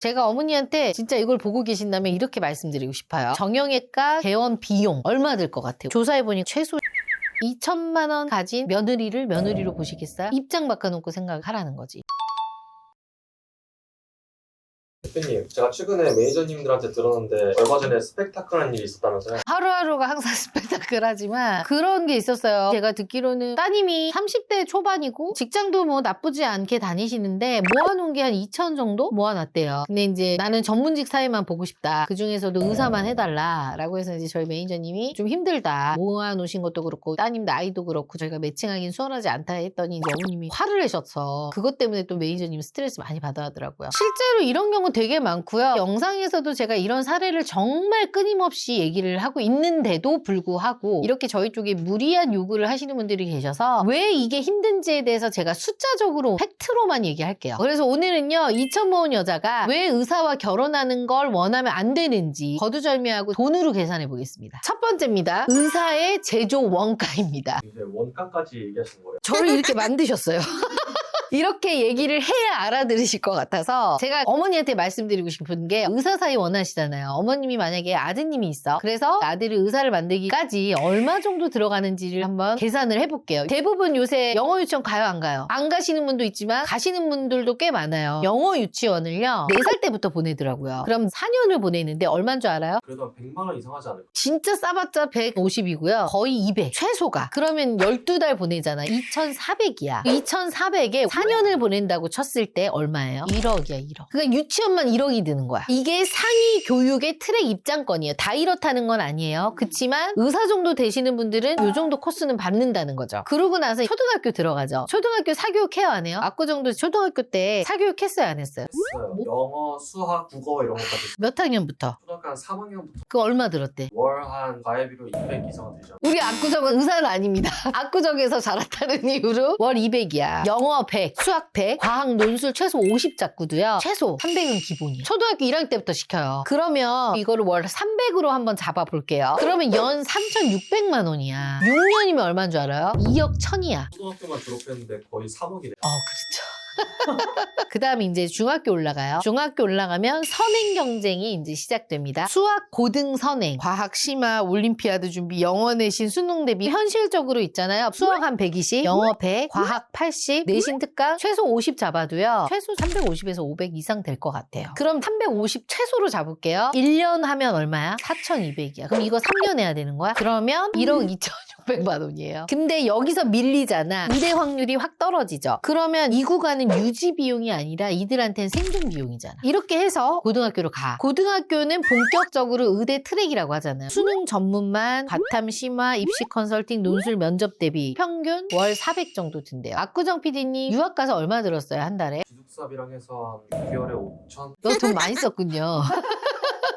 제가 어머니한테 진짜 이걸 보고 계신다면 이렇게 말씀드리고 싶어요. 정형외과 개원 비용 얼마 들 것 같아요? 조사해보니 최소 2천만 원 가진 며느리를 며느리로 보시겠어요? 입장 바꿔놓고 생각하라는 거지. 대표님, 제가 최근에 매니저님들한테 들었는데 얼마 전에 스펙타클한 일이 있었다면서요? 하루하루가 항상 스펙타클하지만 그런 게 있었어요. 제가 듣기로는 따님이 30대 초반이고 직장도 뭐 나쁘지 않게 다니시는데 모아놓은 게 한 2천 정도 모아놨대요. 근데 이제 나는 전문직 사회만 보고 싶다. 그 중에서도 의사만 해달라 라고 해서 이제 저희 매니저님이 좀 힘들다. 모아놓으신 것도 그렇고 따님 나이도 그렇고 저희가 매칭하기는 수월하지 않다 했더니 이제 어머님이 화를 내셔서 그것 때문에 또 매니저님이 스트레스 많이 받아 하더라고요. 실제로 이런 경우 되게 많고요. 영상에서도 제가 이런 사례를 정말 끊임없이 얘기를 하고 있는데도 불구하고 이렇게 저희 쪽에 무리한 요구를 하시는 분들이 계셔서 왜 이게 힘든지에 대해서 제가 숫자적으로 팩트로만 얘기할게요. 그래서 오늘은요 2천 모은 여자가 왜 의사와 결혼하는 걸 원하면 안 되는지 거두절미하고 돈으로 계산해 보겠습니다. 첫 번째입니다. 의사의 제조 원가입니다. 이제 원가까지 얘기하신 거예요? 저를 이렇게 만드셨어요. 이렇게 얘기를 해야 알아들으실 것 같아서 제가 어머니한테 말씀드리고 싶은 게 의사 사이 원하시잖아요. 어머님이 만약에 아드님이 있어. 그래서 아들을 의사를 만들기까지 얼마 정도 들어가는지를 한번 계산을 해볼게요. 대부분 요새 영어 유치원 가요, 안 가요? 안 가시는 분도 있지만 가시는 분들도 꽤 많아요. 영어 유치원을요 4살 때부터 보내더라고요. 그럼 4년을 보내는데 얼마인 줄 알아요? 그래도 한 100만 원 이상 하지 않을까? 진짜 싸봤자 150이고요. 거의 200 최소가. 그러면 12달 보내잖아. 2,400이야. 2,400에 4년을 보낸다고 쳤을 때 얼마예요? 1억이야 1억. 그러니까 유치원만 1억이 드는 거야. 이게 상위 교육의 트랙 입장권이에요. 다 이렇다는 건 아니에요. 그치만 의사 정도 되시는 분들은 이 정도 코스는 받는다는 거죠. 그러고 나서 초등학교 들어가죠. 초등학교 사교육 해요 안 해요? 압구정도 초등학교 때 사교육 했어요 안 했어요? 했어요. 영어, 수학, 국어 이런 것까지. 몇 학년부터? 초등학교 한 3학년부터 그거 얼마 들었대? 월 한 과외비로 200 이상은 들죠. 우리 압구정은 의사는 아닙니다. 압구정에서 자랐다는 이유로 월 200이야. 영어 100, 수학 100, 과학 논술 최소 50 잡고도요. 최소 300은 기본이에요. 초등학교 1학년 때부터 시켜요. 그러면 이거를 월 300으로 한번 잡아볼게요. 그러면 연 3,600만 원이야. 6년이면 얼마인 줄 알아요? 2억 1천이야. 초등학교만 졸업했는데 거의 3억이네. 그렇죠. 그 다음에 이제 중학교 올라가요. 중학교 올라가면 선행 경쟁이 이제 시작됩니다. 수학 고등 선행, 과학 심화, 올림피아드 준비, 영어 내신, 수능 대비 현실적으로 있잖아요. 수학 한 120, 영어 100, 과학 80, 내신 특강 최소 50 잡아도요. 최소 350에서 500 이상 될 것 같아요. 그럼 350 최소로 잡을게요. 1년 하면 얼마야? 4,200이야. 그럼 이거 3년 해야 되는 거야? 그러면 1억 2,600만 원이에요. 근데 여기서 밀리잖아. 의대 확률이 확 떨어지죠. 그러면 이 구간은 유지 비용이 아니라 이들한테는 생존 비용이잖아. 이렇게 해서 고등학교로 가. 고등학교는 본격적으로 의대 트랙이라고 하잖아요. 수능 전문만, 과탐 심화, 입시 컨설팅, 논술 면접 대비 평균 월 400 정도 든대요. 압구정 PD님 유학 가서 얼마 들었어요? 한 달에? 기숙사비랑 해서 한 6개월에 5천? 너 돈 많이 썼군요.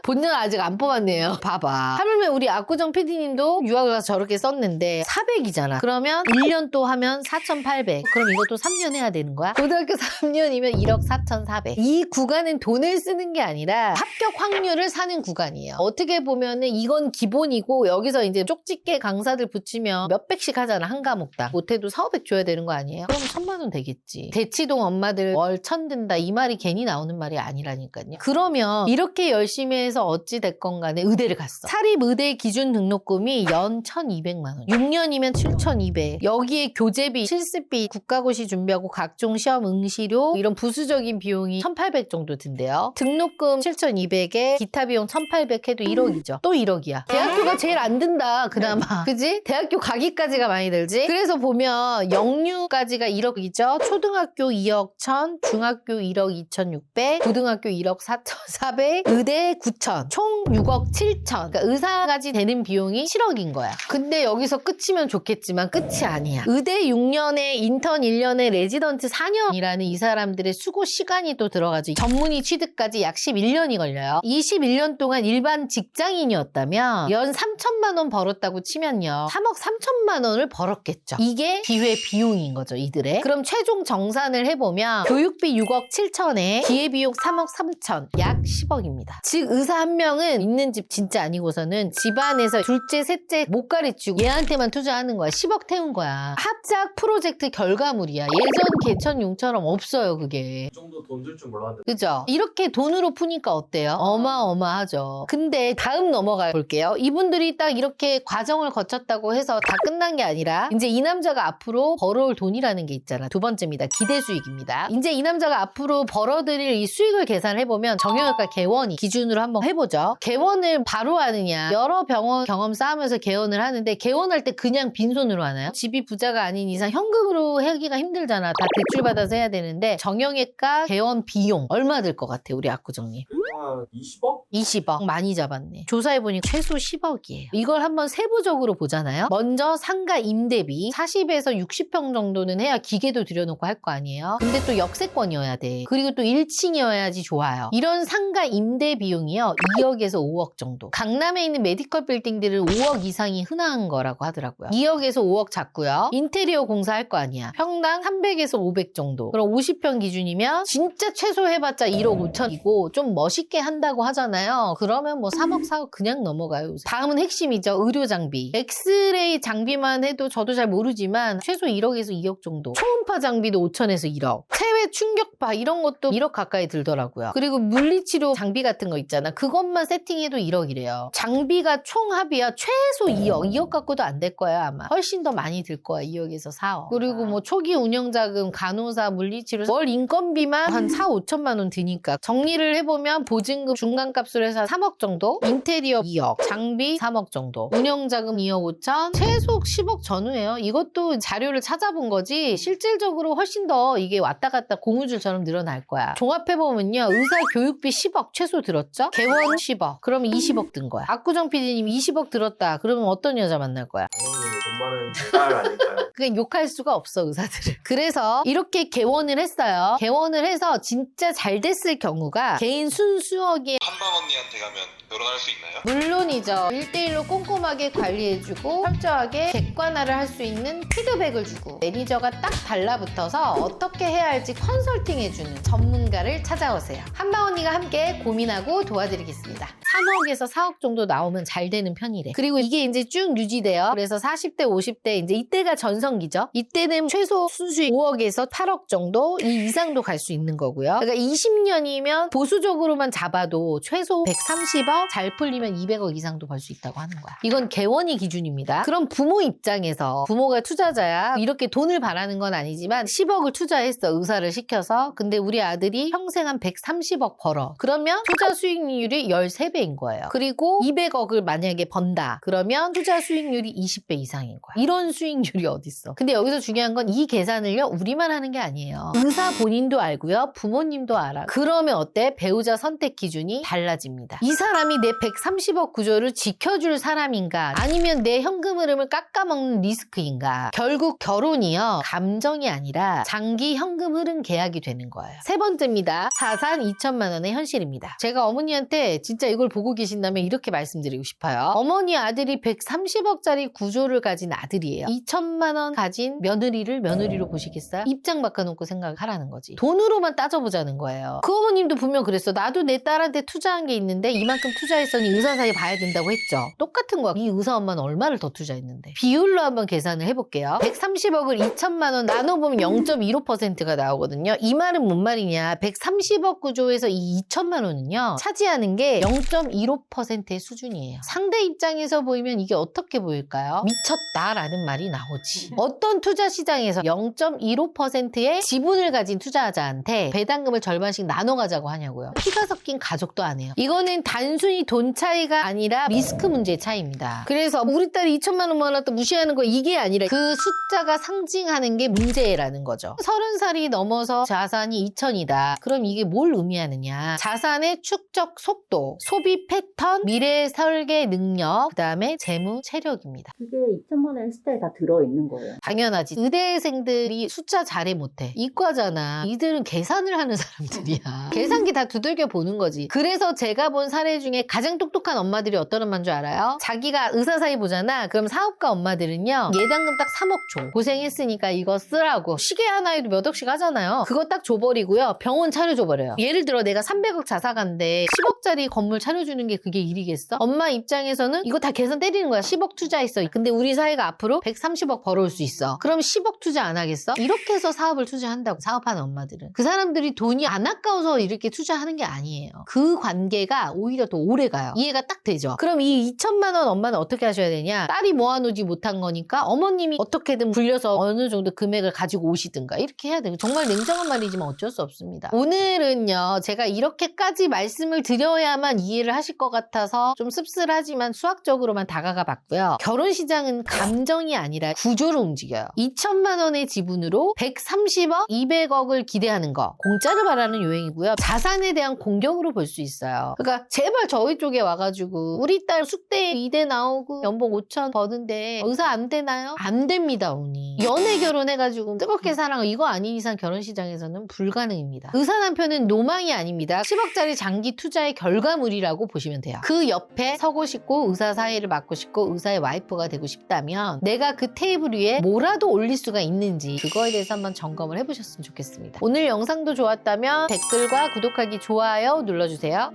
본nhân 아직 안 뽑았네요. 봐봐. 하물며 우리 압구정 PD님도 유학을 가서 저렇게 썼는데 400이잖아. 그러면 1년 또 하면 4,800. 그럼 이것도 3년 해야 되는 거야? 고등학교 3년이면 1억 4,400. 이 구간은 돈을 쓰는 게 아니라 합격 확률을 사는 구간이에요. 어떻게 보면은 이건 기본이고 여기서 이제 쪽집게 강사들 붙이면 몇백씩 하잖아. 한 과목당. 못해도 4,500 줘야 되는 거 아니에요? 그럼 1,000만 원 되겠지. 대치동 엄마들 월 1,000 든다. 이 말이 괜히 나오는 말이 아니라니까요. 그러면 이렇게 열심히 해서 어찌 됐건 간에 의대를 갔어. 사립의대 기준 등록금이 연 1,200만 원. 6년이면 7,200. 여기에 교재비, 실습비, 국가고시 준비하고 각종 시험 응시료 이런 부수적인 비용이 1,800 정도 든대요. 등록금 7,200에 기타 비용 1,800 해도 1억이죠. 또 1억이야. 대학교가 제일 안 든다. 그나마. 그지? 대학교 가기까지가 많이 들지? 그래서 보면 영유까지가 1억이죠. 초등학교 2억 1천, 중학교 1억 2,600, 고등학교 1억 4,400, 의대 9천, 총 6억 7천. 그러니까 의사까지 되는 비용이 7억인 거야. 근데 여기서 끝이면 좋겠지만 끝이 아니야. 의대 6년에 인턴 1년에 레지던트 4년이라는 이 사람들의 수고 시간이 또 들어가죠. 전문의 취득까지 약 11년이 걸려요. 21년 동안 일반 직장인이었다면 연 3천만 원 벌었다고 치면요. 3억 3천만 원을 벌었겠죠. 이게 기회 비용인 거죠, 이들의. 그럼 최종 정산을 해보면 교육비 6억 7천에 기회비용 3억 3천, 약 10억입니다. 즉 의사 의사 한 명은 있는 집 진짜 아니고서는 집안에서 둘째, 셋째 못 가르치고 얘한테만 투자하는 거야. 10억 태운 거야. 합작 프로젝트 결과물이야. 예전 개천용처럼 없어요, 그게. 이 정도 돈 줄 줄 몰랐는데. 그죠? 이렇게 돈으로 푸니까 어때요? 어마어마하죠. 근데 다음 넘어가 볼게요. 이분들이 딱 이렇게 과정을 거쳤다고 해서 다 끝난 게 아니라 이제 이 남자가 앞으로 벌어올 돈이라는 게 있잖아. 두 번째입니다. 기대 수익입니다. 이제 이 남자가 앞으로 벌어들일 이 수익을 계산해보면 정형외과 개원이 기준으로 한번 해보죠. 개원을 바로 하느냐, 여러 병원 경험 쌓으면서 개원을 하는데 개원할 때 그냥 빈손으로 하나요? 집이 부자가 아닌 이상 현금으로 하기가 힘들잖아. 다 대출받아서 해야 되는데 정형외과 개원 비용 얼마 들 것 같아, 우리 압구정님? 한 20억? 20억. 많이 잡았네. 조사해보니 최소 10억이에요. 이걸 한번 세부적으로 보잖아요. 먼저 상가 임대비 40에서 60평 정도는 해야 기계도 들여놓고 할 거 아니에요. 근데 또 역세권이어야 돼. 그리고 또 1층이어야지 좋아요. 이런 상가 임대 비용이요. 2억에서 5억 정도. 강남에 있는 메디컬 빌딩들은 5억 이상이 흔한 거라고 하더라고요. 2억에서 5억 잡고요. 인테리어 공사할 거 아니야. 평당 300에서 500 정도. 그럼 50평 기준이면 진짜 최소 해봤자 1억 5천이고 좀 멋있게 한다고 하잖아요. 그러면 뭐 3억 4억 그냥 넘어가요. 요새. 다음은 핵심이죠. 의료 장비. 엑스레이 장비만 해도 저도 잘 모르지만 최소 1억에서 2억 정도. 초음파 장비도 5천에서 1억. 체외 충격파 이런 것도 1억 가까이 들더라고요. 그리고 물리치료 장비 같은 거 있잖아. 그것만 세팅해도 1억이래요. 장비가 총 합이야 최소 2억. 2억 갖고도 안 될 거예요 아마. 훨씬 더 많이 들 거야. 2억에서 4억. 그리고 뭐 초기 운영자금, 간호사, 물리치료 월 인건비만 한 4, 5천만 원 드니까 정리를 해보면 보증금 중간값으로 해서 3억 정도, 인테리어 2억, 장비 3억 정도, 운영자금 2억 5천, 최소 10억 전후예요. 이것도 자료를 찾아본 거지 실질적으로 훨씬 더 이게 왔다 갔다 고무줄처럼 늘어날 거야. 종합해보면요. 의사 교육비 10억 최소 들었죠? 개원 10억. 그러면 20억 든 거야. 압구정 PD님 20억 들었다. 그러면 어떤 여자 만날 거야? 당연히 돈 많은 대달 아닐까요? 그냥 욕할 수가 없어, 의사들을. 그래서 이렇게 개원을 했어요. 개원을 해서 진짜 잘 됐을 경우가 개인 순수억에 한방 언니한테 가면 결혼할 수 있나요? 물론이죠. 1대1로 꼼꼼하게 관리해주고 철저하게 객관화를 할 수 있는 피드백을 주고 매니저가 딱 달라붙어서 어떻게 해야 할지 컨설팅해주는 전문가를 찾아오세요. 한방 언니가 함께 고민하고 도와드리겠습니다. 3억에서 4억 정도 나오면 잘 되는 편이래. 그리고 이게 이제 쭉 유지돼요. 그래서 40대, 50대 이제 이때가 전성기죠. 이때는 최소 순수익 5억에서 8억 정도 이 이상도 갈 수 있는 거고요. 그러니까 20년이면 보수적으로만 잡아도 최소 130억, 잘 풀리면 200억 이상도 벌 수 있다고 하는 거야. 이건 개원이 기준입니다. 그럼 부모 입장에서 부모가 투자자야. 이렇게 돈을 바라는 건 아니지만 10억을 투자했어. 의사를 시켜서. 근데 우리 아들이 평생 한 130억 벌어. 그러면 투자 수익률이 13배인 거예요. 그리고 200억을 만약에 번다. 그러면 투자 수익률이 20배 이상인 거야. 이런 수익률이 어딨어. 근데 여기서 중요한 건 이 계산을요. 우리만 하는 게 아니에요. 의사 본인도 알고요. 부모님도 알아. 그러면 어때? 배우자 선택 기준이 달라집니다. 이 사람이 내 130억 구조를 지켜줄 사람인가? 아니면 내 현금 흐름을 깎아먹는 리스크인가? 결국 결혼이요. 감정이 아니라 장기 현금 흐름 계약이 되는 거예요. 세 번째입니다. 자산 2천만 원의 현실입니다. 제가 어머니한테 진짜 이걸 보고 계신다면 이렇게 말씀드리고 싶어요. 어머니 아들이 130억짜리 구조를 가진 아들이에요. 2천만 원 가진 며느리로 보시겠어요? 입장 바꿔놓고 생각하라는 거지. 돈으로만 따져보자는 거예요. 그 어머님도 분명 그랬어. 나도 내 딸한테 투자한 게 있는데 이만큼 투자했으니 의사 사이 봐야 된다고 했죠. 똑같은 거야. 이 의사 엄마는 얼마를 더 투자했는데. 비율로 한번 계산을 해볼게요. 130억을 2천만 원 나눠보면 0.15%가 나오거든요. 이 말은 뭔 말이냐. 130억 구조에서 이 2천만 원은요. 차지하는 게 0.15%의 수준이에요. 상대 입장에서 보이면 이게 어떻게 보일까요? 미쳤다라는 말이 나오지. 어떤 투자 시장에서 0.15%의 지분을 가진 투자자한테 배당금을 절반씩 나눠 가자고 하냐고요. 피가 섞인 가족도 안 해요. 이거는 단순히 돈 차이가 아니라 리스크 문제의 차이입니다. 그래서 우리 딸이 2천만 원 모아놨다 무시하는 거 이게 아니라 그 숫자가 상징하는 게 문제라는 거죠. 30살이 넘어서 자산이 2천이다. 그럼 이게 뭘 의미하느냐. 자산의 축적 속도, 소비 패턴, 미래 설계 능력, 그 다음에 재무 체력입니다. 그게 2천만 원 했을 때 다 들어있는 거예요. 당연하지. 의대생들이 숫자 잘해 못해. 이과잖아. 이들은 계산을 하는 사람들이야. 계산기 다 두들겨 보는 거지. 그래서 제가 본 사례 중에 가장 똑똑한 엄마들이 어떤 엄마인 줄 알아요? 자기가 의사 사이 보잖아. 그럼 사업가 엄마들은요. 예당금 딱 3억 줘. 고생했으니까 이거 쓰라고. 시계 하나에도 몇 억씩 하잖아요. 그거 딱 줘버리고요. 병원 차려줘버려요. 예를 들어 내가 300억 자사가인데 10억짜리 건물 차려줘 떼어주는 게 그게 일이겠어? 엄마 입장에서는 이거 다 계산 때리는 거야. 10억 투자했어. 근데 우리 사회가 앞으로 130억 벌어올 수 있어. 그럼 10억 투자 안 하겠어? 이렇게 해서 사업을 투자한다고, 사업하는 엄마들은. 그 사람들이 돈이 안 아까워서 이렇게 투자하는 게 아니에요. 그 관계가 오히려 더 오래 가요. 이해가 딱 되죠? 그럼 이 2천만 원 엄마는 어떻게 하셔야 되냐? 딸이 모아놓지 못한 거니까 어머님이 어떻게든 불려서 어느 정도 금액을 가지고 오시든가 이렇게 해야 돼요. 정말 냉정한 말이지만 어쩔 수 없습니다. 오늘은요, 제가 이렇게까지 말씀을 드려야만 이해를 하실 것 같아서 좀 씁쓸하지만 수학적으로만 다가가 봤고요. 결혼시장은 감정이 아니라 구조로 움직여요. 2천만 원의 지분으로 130억, 200억을 기대하는 거 공짜를 바라는 요행이고요. 자산에 대한 공격으로 볼 수 있어요. 그러니까 제발 저희 쪽에 와가지고 우리 딸 숙대 이대 나오고 연봉 5천 버는데 의사 안 되나요? 안 됩니다. 운이. 연애 결혼해가지고 뜨겁게 사랑을 이거 아닌 이상 결혼시장에서는 불가능입니다. 의사 남편은 노망이 아닙니다. 10억짜리 장기 투자의 결과물이라고 보시면 돼요. 그 옆에 서고 싶고 의사 사회를 맡고 싶고 의사의 와이프가 되고 싶다면 내가 그 테이블 위에 뭐라도 올릴 수가 있는지 그거에 대해서 한번 점검을 해보셨으면 좋겠습니다. 오늘 영상도 좋았다면 댓글과 구독하기, 좋아요 눌러주세요.